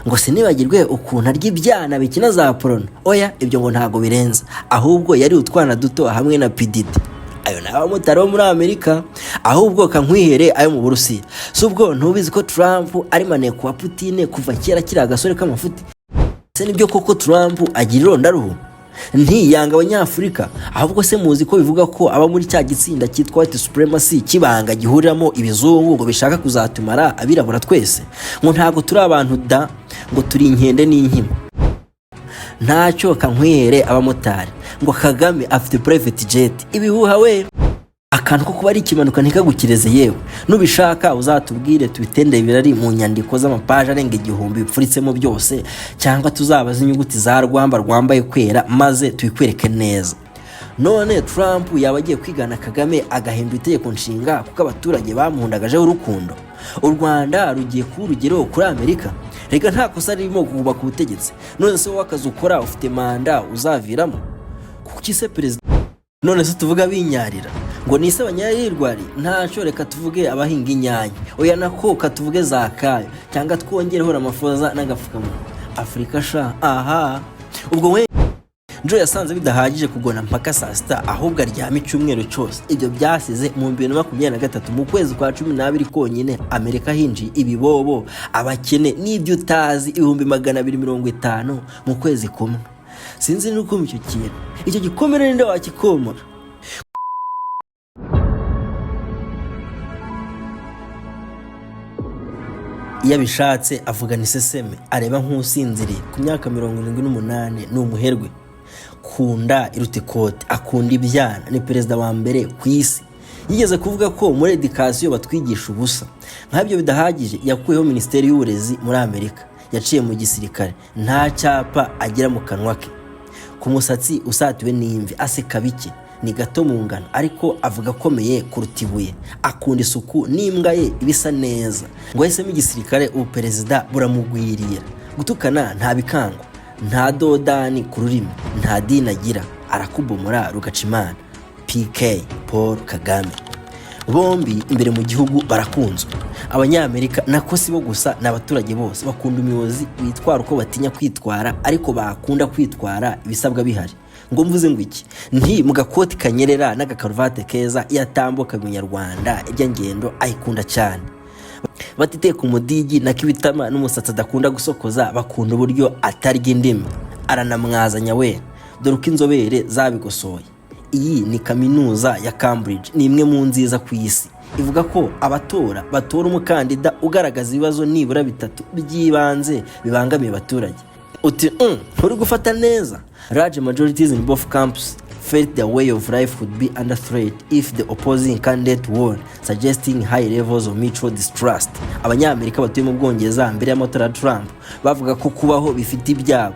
ngo sinibagirwe ukuntu arya ibyana bikina za porno. Oya, ibyo ngo ntago birenza, ahubwo yari utwana duto hamwe na pididi. Ayo ni abamotari bo muri Amerika, ahubwo kankwihere ayo mu Burusiya. Si ubwo ntubizi ko Trump ari maneko wa Putin kuva kera kiri agasore k'amafuti? Se nibyo koko Trump agira irondaruhu? Ntiyanga abanyafurika, ahubwo se muzi ko bivuga ko aba muri cya gitsinda cyitwa white supremacy kibanga gihuriramo ibizungu ngo bishaka kuzatumara abirabura twese, ngo ntago turi abantu da, ngo turi inkende n'inkima. Ntacyo kankwihere abamotari ngo Kagame afite private jet. Ibihuha we, akantu ko kuba ari ikimanuka ntikagukireze yewe. Nubishaka uzatubwire tubitende birari mu nyandiko z'amapaje arenga 1000 bipfuritsemo byose, cyangwa tuzabaza inyuguti za rwamba rwambaye kwera maze tubikwereke neza. None Trump yabagiye kwigana Kagame agahindura itegeko nshinga kuko abaturage bamuhundagajeho urukundo. U Rwanda rugiye kuba urugero kuri Amerika. Reka nta kosa ririmo kuba ku butegetsi. None se wakazi ukora ufite manda uzaviramo? Kuki se prezida? None se tuvuga binyarira ngo nise abanyarirwari? Ntacyo, reka tuvuge abahinga inyanya. Oya nako katuvuge zakayo, cyangwa twongereho amafoza n'agafukamunwa. Afrika sha, aha. Ubwo we Joe yasanze bidahagije kugona mpaka saa sita, ahubwo aryama icyumweru cyose. Ibyo byasize mu 2023 mu kwezi kwa 12 konyine Amerika hinji ibibobo abakene n'ibyo utazi 250 mu kwezi kumwe. Sinzi nuko icyo kintu icyo gikomere ninde wakikomora. Iyo bishatse avuga ni seseme, areba nk'usinziriye. Ku myaka 78 ni umuherwe, kunda irute kote, akunda ibyana, ni perezida wa mbere ku isi. Yigeze kuvuga ko muri education batwigisha ubusa. Nk'abyo bidahagije yakuyeho ministeri y'uburezi muri Amerika, yaciye mu gisirikare, nta cyapa agira mu kanwa ke. Ku musatsi usatiwe n'imvi, aseka bike, ni gato mu ngano, ariko avuga akomeye kuruta ibuye. Akunda isuku n'imbwa ye ibisa neza. Ngo yahisemo igisirikare, ubu perezida buramugwiriye. Gutukana nta bikango, nta dodani ku rurimi, nta dini agira, arakubomora rugacimana. PK Paul Kagame. Bombi imbere mu gihugu barakunzwe. Abanyamerika nako sibo gusa, n'abaturage bose bakunda umuyobozi witwara uko batinya kwitwara, ariko bakunda kwitwara ibisabwa bihari. Ngo mvuze ngo iki? Nti mu gakoti kanyerera n'agakaruvate keza yatambuka mu Nyarwanda, ijya ngendo ayikunda cyane. Batiteka umudigi nakibitama n'umusatsi adakunda gusokoza, bakunda uburyo atarya indimi, aranamwazanya we. Dore uko inzobere zabigosoye. Iyi ni kaminuza ya Cambridge, ni imwe mu nziza ku isi. Ivuga ko abatora batora umukandida ugaragaza ibibazo nibura 3 by'ibanze bibangamiye abaturage. Uti nturi gufata neza. Large majorities in both camps felt their way of life would be under threat if the opposing candidate won, suggesting high levels of mutual distrust. Abanyamerika batuye mu Bwongereza mbere y'amatora ya Trump bavuga ko kubaho bifite ibyago.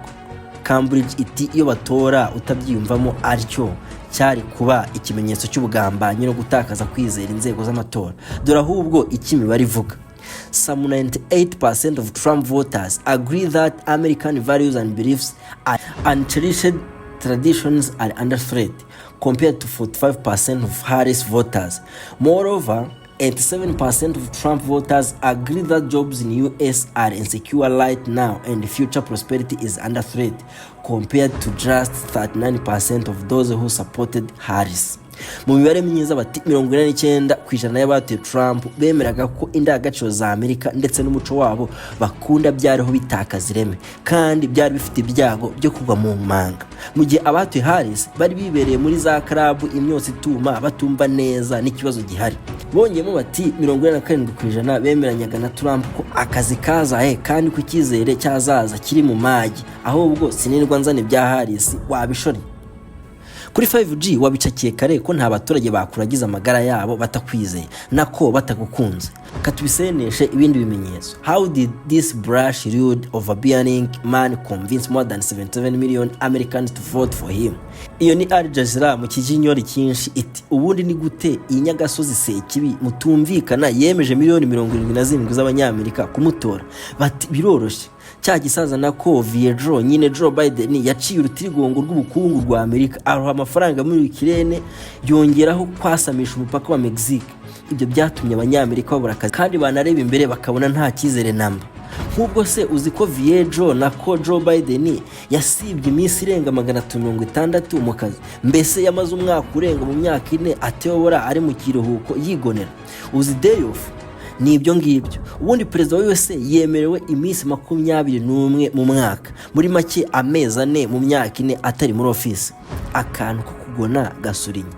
Cambridge iti iyo batora utabyiyumvamo aricyo cyari kuba ikimenyetso cy'ubugambanyi no gutakaza kwizera inzego z'amatora. Dore ahubwo ikimibare ivuga. Some 98% of Trump voters agree that American values and beliefs and cherished traditions are under threat, compared to 45% of Harris voters. Moreover, 87% of Trump voters agree that jobs in US are insecure right now and future prosperity is under threat, compared to just 39% of those who supported Harris. Mu mibare myiza bati 49% y'abatuye Trump bemeraga ko indangagaciro za Amerika ndetse n'umuco wabo bakunda byariho bitakaza ireme, kandi byari bifite ibyago byo kugwa mu manga. Mu gihe abatuye Harris bari bibereye muri za club imyotsi ituma batumva neza n'ikibazo gihari. Bongeyemo bati 47% bemeranyaga na Trump ko akazi kazahe kandi ku cyizere cyazaza kiri mu magi, ahubwo sinirwa nzane bya Harris wabishori. Kuri 5G wabicakiye kare ko nta baturage bakuragiza amagara yabo batakwizeye nako batagukunze. Katubiseneshe ibindi bimenyetso. How did this brush rude overbearing man convince more than 77 million Americans to vote for him? Iyo ni Al Jazeera mu kijinyori cyinshi iti ubundi ni gute iyi nyagasozi sekibi mutumvikana yemeje miliyoni 77 z'abanyamerika kumutora. Bati biroroshye. Cya gisaza nako Viedro nyine Joe Biden yaciye urutirigongo rw'ubukungu rwa Amerika, aroha amafaranga muri Ukraine, yongeraho kwasamisha umupaka wa Mexique. ibyo byatumye abanyamerika babura akazi kandi banareba imbere bakabona nta cyizere namba. Nk'ubwo se uzi ko Viejo na ko Joe Biden yasibye iminsi irenga 360 mu kazi, mbese yamaze umwaka urenga mu myaka 4 ateyobora ari mu kiruhuko yigonera. Uzi day off ni ibyo ngibyo. Ubundi perezida wa USA yemerewe iminsi 21 mu mwaka, muri make amezi 4 mu myaka 4 atari muri office. Akantu ko kugona gasurinya.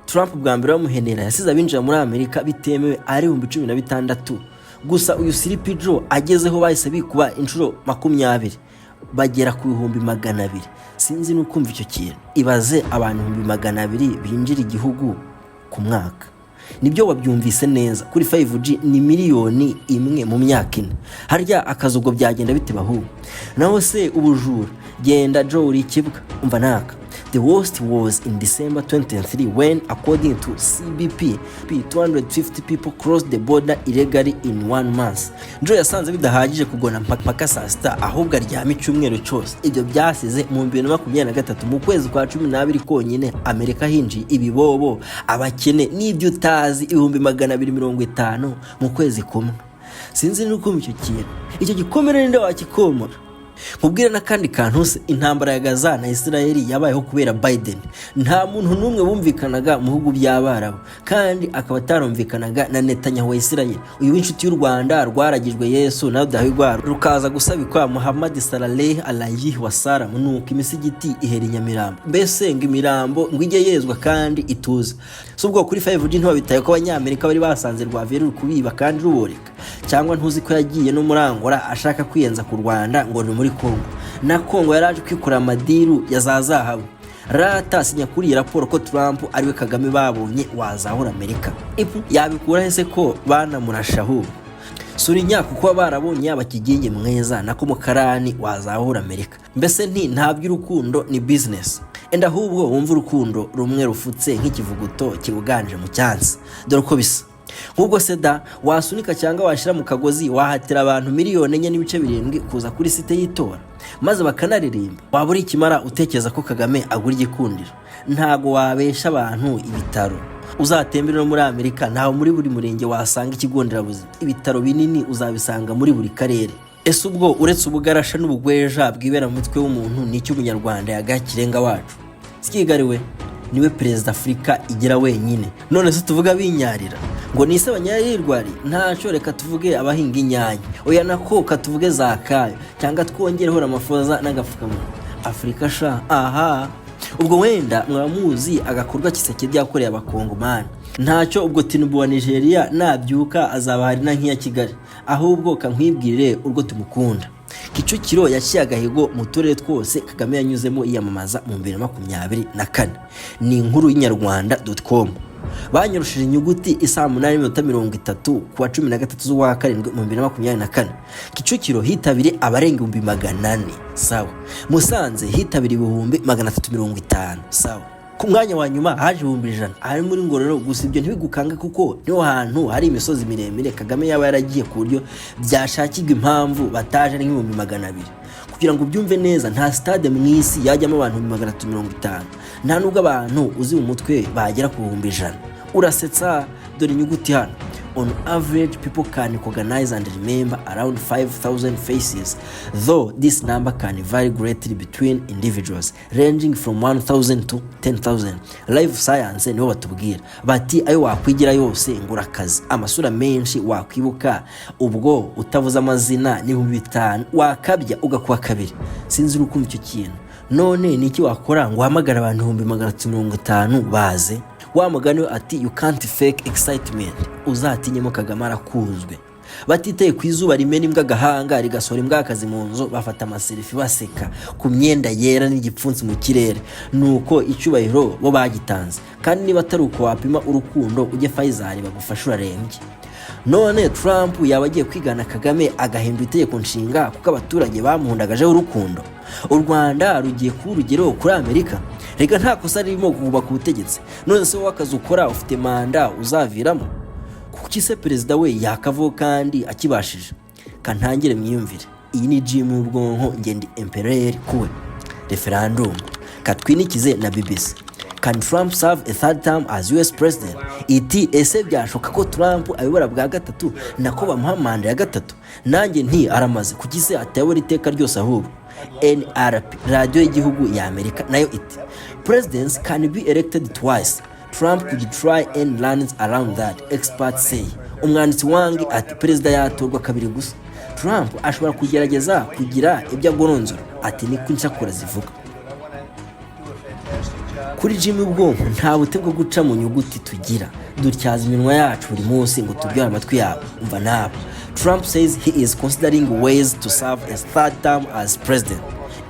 Trump bwa mbere bamuhenera yasize abinjira muri Amerika bitemewe ari 16. Gusa uyu Siripijo agezeho bahise bikuba inshuro 20 bagera ku 200,000. Sinzi nukumva icyo kintu. Ibaze abantu 200,000 binjira igihugu ku mwaka. Nibyo wabyumvise neza, kuri 5G ni miliyoni 1 mu myaka 4. Harya akazi ubwo byagenda bitebaho. Naho se ubujura genda Joe uri kibwa umva naka. The worst was in December 2023 when, according to CBP, 250 people crossed the border illegally in 1 month. Joe yasanze bidahagije kugona mpaka saa sita ahubwo aryama icyumweru cyose. Ibyo byasize mu 2023 mu kwezi kwa 12 konyine Amerika hinji ibibobo abakene n'ibyo utazi 250 mu kwezi kumwe. Sinzi nuko icyo kintu icyo gikomere ninde wakikomora. Mubwira nakandi kantu se intambara ya Gaza na Israeli yabayeho kubera Biden. Nta muntu numwe bumvikanaga mu hugu by'Abarabu kandi akaba tarumvikanaga na Netanyahu wa Israeli. Uyu w'inshuti y'u Rwanda rwaragijwe Yesu na Dahigwa rukaza gusabikwa Muhammad sallallahu alayhi wa sallam nuko imisigiti ihera Nyamirambo. Mbese ngo imirambo ngo ije yezwa kandi ituze. Subwo kuri 5G ntibabitaye ko abanyamerika bari basanze rwavera kubiba kandi ruboreka. Cyangwa ntuzi ko yagiye no murangora ashaka kwiyenza ku Rwanda ngo ni muri Kongo. Na Kongo yaraje kwikura amadiru yazazahabu. Rata sinya kuri raporo ko Trump ariwe Kagame babonye wazahura Amerika. Ipu yabikura hese ko bana murashahu. Surinya kuko barabonye abakiginge mweza nako mukarani wazahura Amerika. Mbese nta by'urukundo ni business. Enda ahubwo wumva urukundo rumwe rufutse nk'ikivuguto kibuganje mu cyansi. Dore ko bisa. Nk'ubwo seda wasunika cyangwa washira mu kagozi wahatira abantu miliyoni 4.7 kuza kuri site yitora maze bakanaririmba. Waburi kimara utekereza ko Kagame agura igikundiro. Ntago wabesha abantu ibitaro. Uzatembera muri Amerika ntaho muri buri murenge wasanga ikigondera buzima. Ibitaro binini uzabisanga muri buri karere. Ese ubwo uretse ubugarasha n'ubugweja bwibera mu mutwe w'umuntu n'icyo umunyarwanda yagakirenga wacu. Sikigariwe niwe perezida Afrika igira wenyine. None se tuvuga binyarira ngo nise abanyarirwari ntaco reka tuvuge abahinga inyanya. Oya nako katuvuge zakayo cyangwa twongereho amafoza n'agafuka mu Afrika sha. Aha ubwo wenda mwamuzi agakorwa kiseke byakoreye abakongomani. Ntacyo ubwo Tinubu wa Nigeria nabyuka azabahari na nk'iya Kigali. Ahubwo kankwibwirire urwo tumukunda. Kicukiro yashyiye agahigo mu turere twose Kagame yanyuzemo iyamamaza mu 2024. Ni inkuru y'inyarwanda.com. Banyorushije inyuguti isa 8:30 kuwa 13 z'ukwa karindwi mu 2024. Kicukiro hitabire abarenga 400. Sawa. Musanze hitabire 350. Sawa. Ku mwanya wa nyuma haje 100 ari muri Ngororero. Gusa ibyo ntibigukanga kuko niho hantu hari imisozi miremire Kagame yaba yaragiye ku buryo byashakirwa impamvu bataje ari 200,000. Kugira ngo byumve neza nta stade mu isi yajyamo abantu 350. Nta nubwo abantu uzi mu mutwe bagera ku 100. Urasetsa dore inyuguti hano. On average, people can recognize and remember around 5,000 faces, though this number can vary greatly between individuals, ranging from 1,000 to 10,000. Life science niho batubwira bati ayo wakwigira yose ngurakazi. Amasura menshi wakwibuka ubwo utavuza amazina ni 5,000 wakabya ugakuwa kabiri. Sinzi urukumva icyo kintu. None niki wakora ngo hamagara abantu 150 baze? Wa mugani ati you can't fake excitement. Uzatinyemo Kagame arakuzwe. Batiteye kwizuba rimena imbwa gahanga rigasora imbwa akazi mu nzo bafata amaselfie baseka ku myenda yera n'igipfunsi mu kirere. Nuko icyubahiro bo bagitanze. Kandi niba taruko wapima urukundo ujye Faisal bagufasha urarembye. None Trump yabagiye kwigana Kagame agahindura itegeko nshinga kuko abaturage bamuhundagaje urukundo. U Rwanda rugiye ku rugero kuri Amerika. Rega nta kosa ririmo kuba ku butegetsi. None se wakazi ukora ufite manda uzaviramo. Kuki se perezida we yakavo kandi akibashije? Kantangire mwiyumvire. Iyi ni gym y'ubwonko ngende empereur kuwe. Referendum. Katwinikize na BBC. Can Trump serve a third term as US president? Iti ese byashoka ko Trump ayobora bwa gatatu nako bamuha manda ya gatatu? Nanjye nti aramaze kugize atayobora iteka ryose ahubwo. NRP radio y'igihugu ya Amerika nayo iti presidents can be elected twice. Trump could try and learn around that, experts say. Umwanditsi wangi ati perezida yatorwa kabiri gusa. Trump ashobora kugerageza kugira ibyo agoronzora, ati niko inshakura zivuga. Kuri Jimmy ubwonko nta bute bwo guca mu nyuguti tugira, dutyaza iminwa yacu buri munsi ngo turyohe amatwi yabo. Umva nabo. Trump says he is considering ways to serve a third term as president.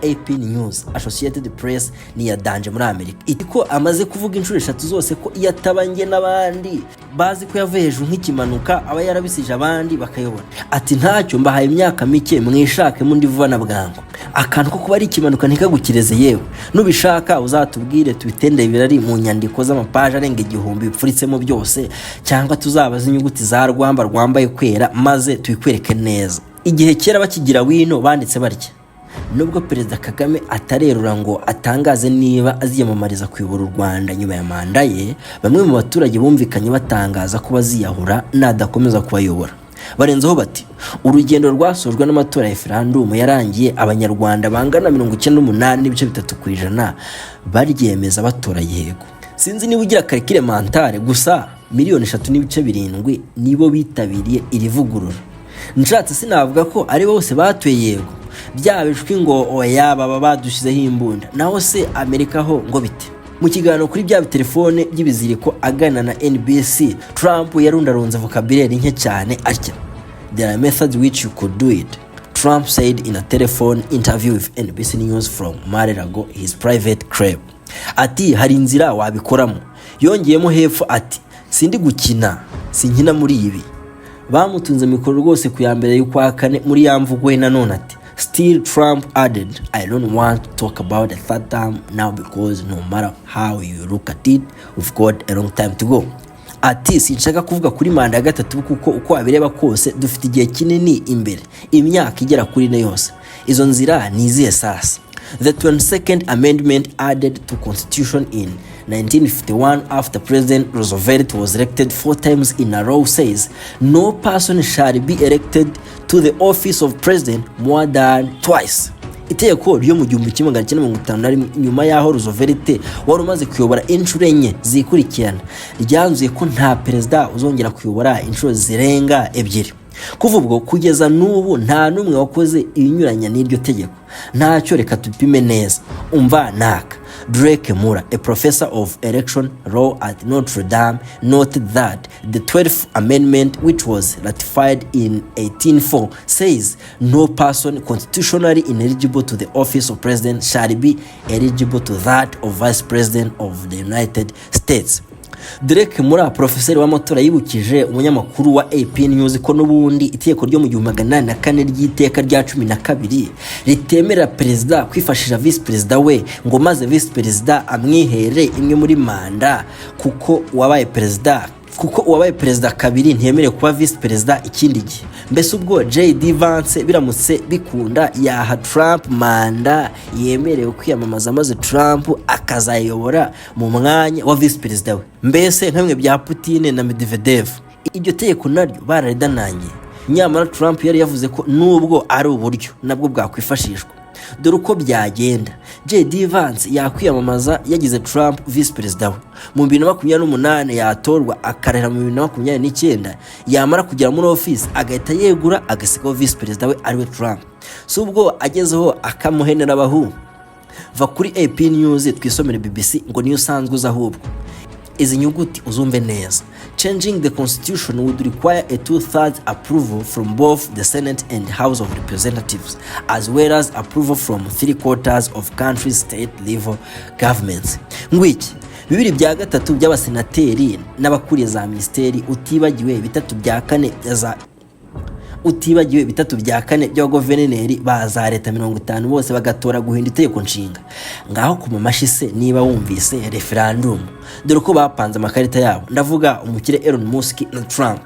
AP News, Associated Press ni ya danje muri Amerika. Itiko amaze kuvuga inshuro 3 zose ko iyo atabange n'abandi bazi ko yavuye hejuru nk'ikimanuka aba yarabisije abandi bakayobora. Ati ntacyo mbahaye imyaka mike mwishake mundi vuba na bwangu. Akantu ko kuba ari ikimanuka ntikagukireze yewe. Nubishaka uzatubwire tubitende birari mu nyandiko z'amapaje arenga 1000 bipfuritsemo byose, cyangwa tuzabaza inyuguti za rwamba rwambaye kwera maze tubikwereke neza. Igihe kera bakigira wino banditse barya. Nubwo perezida Kagame atarerura ngo atangaze niba aziyamamariza kuyobora u Rwanda nyuma ya manda ye, bamwe mu baturage bumvikanye batangaza ko baziyahura nadakomeza kubayobora. Barenzaho bati urugendo rwasojwe n'amatora ya referendum yarangiye abanyarwanda bangana 98.3% baryemeza batora yego. Sinzi niba ugira calcul mentale gusa 3.7 nibo bitabiriye iri vugurura. Nshatse sinavuga ko ari bose batuye yego. Byabishwe ngo oya baba badushizeho imbunda. Naho se Amerika ho ngo bite? Mu kiganiro kuri bya telefone by'ibiziriko agana na NBC, Trump yarundaronze vocabulary nke cyane atya. There are methods which you could do it, Trump said in a telephone interview with NBC News from Mar-a-Lago, his private crib. Ati hari inzira wabikoramo. Yongeyemo hepfo ati sindi gukina, sinkina muri ibi. Bamutunze mikoro rwose ku ya mbere y'ukwa kane muri yamvugwe na none ati still Trump added, I don't want to talk about a third term now because no matter how you look at it, we've got a long time to go. Ati sinshaka kuvuga kuri manda ya gatatu kuko uko abireba kose dufite igihe kinini imbere, imyaka igera kuri ne yose. Izo nzira ni izihe sasa? The 22nd Amendment added to Constitution in 1951 after President Roosevelt was elected 4 times in a row says no person shall be elected to the office of president more than twice. Iteko ryo mu 1951 nyuma yaho Roosevelt wari umaze kuyobora inshuro enye zikurikirana ryanzuye ko nta perezida uzongera kuyobora inshuro zirenga ebyiri. Kuva ubwo kugeza n'ubu nta numwe wakoze ibinyuranya n'iryo tegeko. Ntacyo reka tupime neza. Umva naka. Drake Mura, a professor of election law at Notre Dame, noted that the 12th Amendment, which was ratified in 1804, says no person constitutionally ineligible to the office of president shall be eligible to that of vice president of the United States. Drake Mura, professor w'amatora yibukije umunyamakuru wa AP News ko n'ubundi itegeko ryo mu 1804 ry'iteka rya 12 ritemera perezida kwifashisha vice perezida we ngo maze vice perezida amwihere imwe muri manda kuko uwabaye perezida kabiri ntiyemere kuba vice perezida ikindi gihe. Mbese ubwo JD Vance biramutse bikunda yaha Trump manda yemerewe kwiyamamaza maze Trump akazayobora mu mwanya wa vice perezida we. Mbese nkamwe bya Putin na Medvedev. Iryo tegeko naryo bararidananye. Nyamara Trump yari yavuze ko nubwo ari uburyo nabwo bwakwifashishwa. Dore uko byagenda. JD Vance yakwiyamamaza yagize Trump vice perezida we. Mu 2028 yatorwa akarera mu 2029 yamara kugera muri office agahita yegura agasigaho vice perezida we ariwe Trump. So ubwo agezeho akamuhenera abahu. Va kuri AP News twisomere BBC ngo niyo sanzwe uzahubwo. Izi nyuguti uzumve neza. Changing the constitution would require a 2/3 approval from both the Senate and House of Representatives, as well as approval from 3/4 of country's state level governments. Ngwiki bibiri bya gatatu by'abasenateri n'abakuriye za ministeri utibagiwe bitatu bya kane by'abaguverineri baza leta 50 bose bagatora guhinda itegeko nshinga. Ngaho kuma mashise niba wumvise referendum. Dore ko bapanze amakarita yabo. Ndavuga umukire Elon Musk na Trump.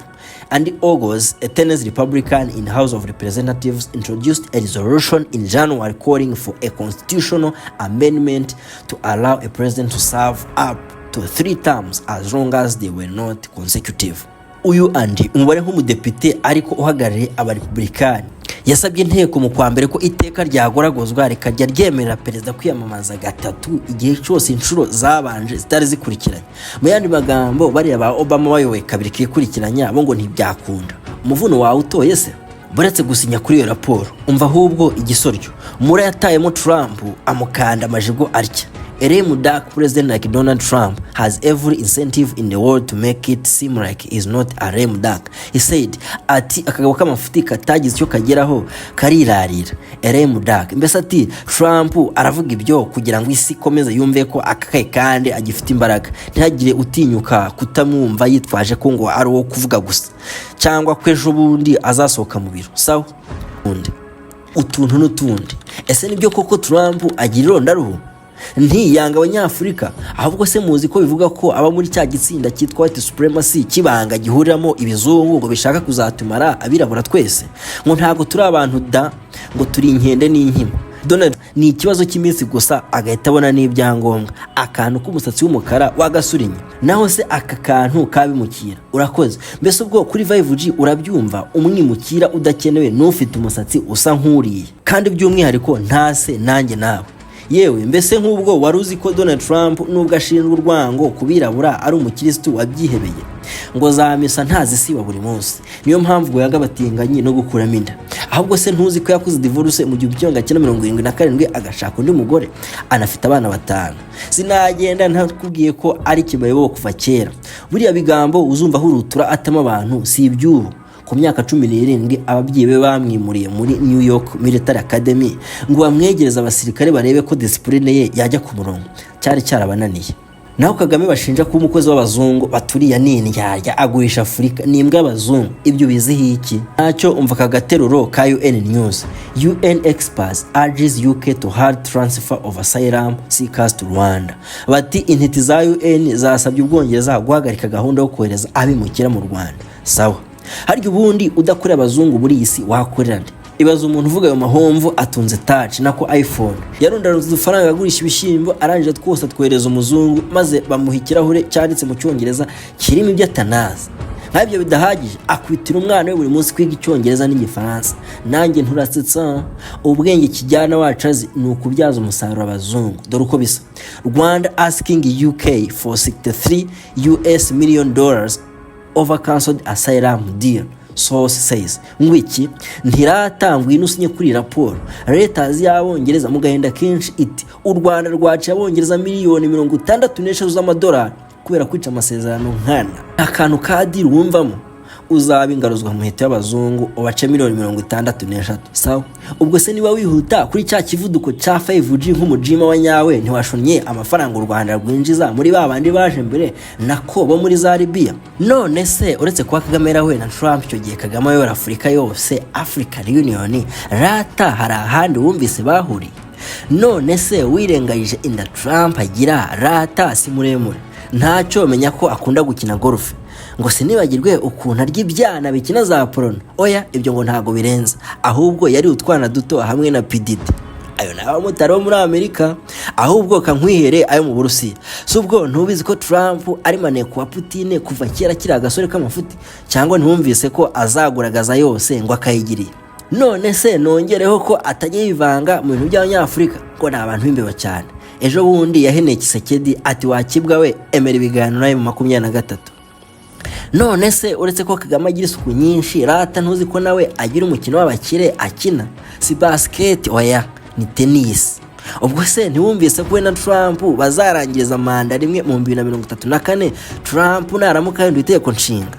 And August, a Tennessee Republican in the House of Representatives introduced a resolution in January calling for a constitutional amendment to allow a president to serve up to 3 terms as long as they were not consecutive. Uyu andi umubare nk'umudepite ariko uhagarariye abarepublikani yasabye inteko mu kwa mbere ko iteka ryagoragozwa rikajya ryemerera perezida kwiyamamaza gatatu igihe cyose inshuro zabanje zitari zikurikiranye. Mu yandi magambo bariya ba Obama bayoboye kabiri kikurikiranya bo ngo ntibyakunda. Umuvuno wawe utoye se? Buretse gusinya kuri iyo raporo umva ahubwo igisoryo Mura yatayemo Trump amukanda amajigo arya. A lame duck president like Donald Trump has every incentive in the world to make it seem like he's not a lame duck. He said, ati akagabo k'amafuti katagize icyo kageraho karirarira. A lame duck. Mbese ati Trump aravuga ibyo kugira ngo isi komeze yumve ko akakaye kandi agifite imbaraga. Ntihagire utinyuka kutamwumva yitwaje ko ngo ari uwo kuvuga gusa cyangwa kwejo bundi azasohoka mu biro. Sawa? Utuntu n'utundi. Ese nibyo koko Trump agira irondaruhu? Ntiyanga abanyafurika ahubwo se muzi ko bivuga ko aba muri cya gitsinda cyitwa white supremacy kibanga gihuriramo ibizungu ngo bishaka kuzatumara abirabura twese ngo ntago turi abantu da ngo turi inkende n'inkima. Donald ni ikibazo cy'iminsi gusa agahita abona n'ibyangombwa akantu k'umusatsi w'umukara wagasurinye naho se aka kantu kabimukira. Urakoze. Mbese ubwo kuri 5G urabyumva umwimukira udakenewe n'ufite umusatsi usa nk'uriye kandi by'umwihariko ntase nanjye nawe. Yewe mbese nk'ubwo waruzi ko Donald Trump nubwo ashinjwa urwango kubirabura ari umukristo wabyihebeye ngo za misa ntazisiba buri munsi niyo mpamvu ngo yagabatinganye no gukuramo inda. Ahubwo se ntuzi ko yakuze divorce mu 1977 agashaka undi mugore anafite abana 5. Sinagenda ntakubwiye ko ari kibayeho kuva kera. Buriya bigambo uzumva hurutura atama abantu si ibyubu. Ku myaka 17 ababyeyi be bamwimuriye muri New York Military Academy ngo bamwegereza abasirikare barebe ko discipline ye yajya ku murongo. Cyari cyarabananiye. Naho Kagame bashinja ko umukozi w'abazungu baturiya nini yarya agurisha Afrika n'imbwa y'abazungu. Ibyo bizihi iki? Ntacyo umva kagateruro ka UN News. UN experts urges UK to hard transfer of asylum seekers to Rwanda. Bati intiti za UN zasabye Ubwongereza guhagarika gahunda yo kohereza abimukira mu Rwanda. Sawa. Harya ubundi udakora abazungu muri iyi si wakorera nde? Ibaza umuntu uvuga ayo mahomvu atunze touch nako iPhone yarundaruze udufaranga agurisha ibishyimbo arangije twose atwereza umuzungu maze bamuha ikirahure cyanditse mu cyongereza kirimo ibyo atanazi. Nk'ibyo bidahagije akwitira umwana we buri munsi kwiga icyongereza n'igifaransa. Nanjye nturasetsa ubwenge kijyana wacazi ni ukubyaza umusaruro abazungu. Dore uko bisa. Rwanda asking UK for $63 million over cancelled asylum deal. Source says ngwiki ntiratangwa inusinye kuri raporo. Reuters y'abongereza mu gahenda kenshi iti u Rwanda rwaciye abongereza miliyoni 66 z'amadolari kubera kwica amasezerano nkana. Akantu ka deal wumvamo uzaba ingaruzwa mu hete y'abazungu ubace miliyoni 63. Sawa? Ubwo se niba wihuta kuri cya kivuduko cya 5G nk'umujima wa nyawe ntiwashonye amafaranga u Rwanda rwinjiza muri babandi baje mbere nako bo muri za Libya. None se uretse kwa Kagame rawe na Trump cyo gihe Kagame ayobora Afrika yose African Union rata hari ahandi wumvise bahuri. None se wirengayije inda Trump agira rata si muremure ntacyo menya ko akunda gukina golf ngo sinibagirwe ukuntu arya ibyana bikina za porno. Oya ibyo ngo ntago birenza ahubwo yari utwana duto hamwe na PDD. Ayo nawe mutaro muri Amerika ahubwo kankwihere ayo mu Burusiya. Subwo ntubizi ko Trump ari maneko wa Putin kuva kera kiri agasore k'amafuti cyangwa ntumvise ko azaguragaza yose ngo akayigiriye. None se nongereho ko atajye yivanga mu bintu by'abanyafrika ko na abantu b'imbeba cyane. Ejo bundi yaheneye Kisekedi ati wakibwa we emera ibiganiro nayo mu 23. None se uretse ko Kagame agira isuku nyinshi rata ntuzi ko nawe agira umukino w'abakire akina si basket oya ni tennis. Ubwo se ntiwumvise ko we na Trump bazarangiriza manda rimwe mu 2034 Trump naramuka yindi iteko nshinga?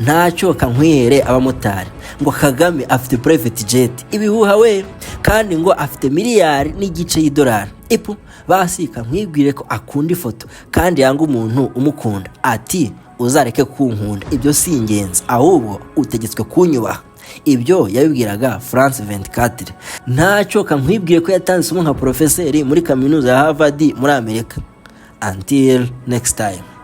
Ntacyo kankwihere abamotari ngo Kagame afite private jet ibihuha we kandi ngo afite miliyari n'igice y'idolari. Ipo basika nkwibwire ko akunda ifoto kandi yanga umuntu umukunda ati uzareke kunkunda ibyo si ingenzi ahubwo utegetswe kunyubaha. Ibyo yabibwiraga France 24. Ntacyo kankwibwiye ko yatanze nka professeur muri kaminuza ya Harvard muri Amerika. Until next time.